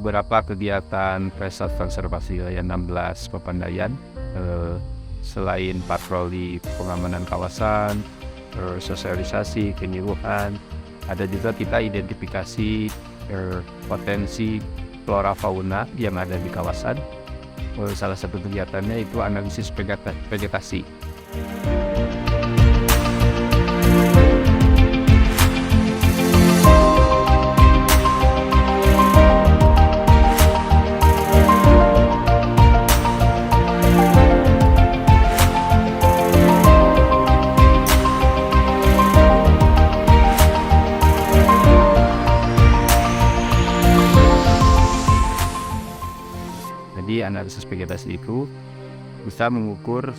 beberapa kegiatan Pesat Konservasi Wilayah 16 Papandayan. Selain patroli pengamanan kawasan, sosialisasi, penyuluhan, ada juga kita identifikasi potensi flora fauna yang ada di kawasan. Salah satu kegiatannya itu analisis vegetasi. Jadi analisis vegetasi itu bisa mengukur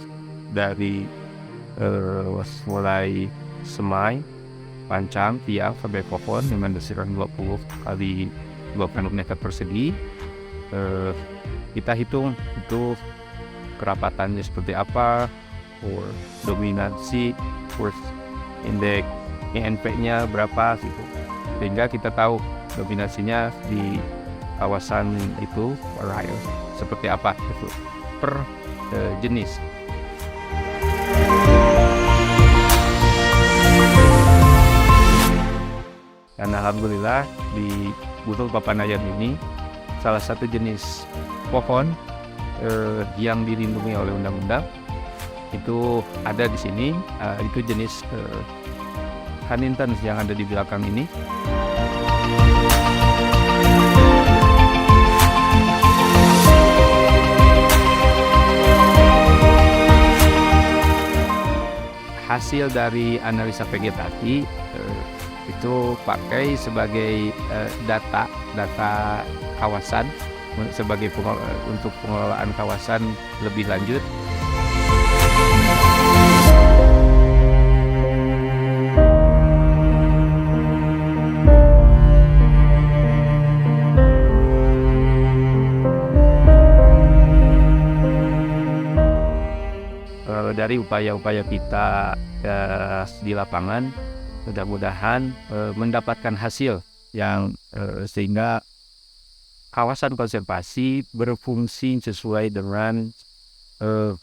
dari mulai semai, pancang, tiang sampai pohon dengan desiran 20 kali 20 meter persegi. Kita hitung itu kerapatannya seperti apa, dominansi, indeks INP-nya berapa gitu. Sehingga kita tahu dominasinya di kawasan itu seperti apa itu per jenis. Dan alhamdulillah di Butuh Papandayan ini salah satu jenis pohon yang dilindungi oleh undang-undang itu ada di sini. Itu jenis Huntington yang ada di belakang ini. Hasil dari analisa vegetasi itu pakai sebagai data kawasan sebagai untuk pengelolaan kawasan lebih lanjut. Dari upaya-upaya kita di lapangan, mudah-mudahan mendapatkan hasil yang sehingga kawasan konservasi berfungsi sesuai dengan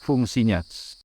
fungsinya.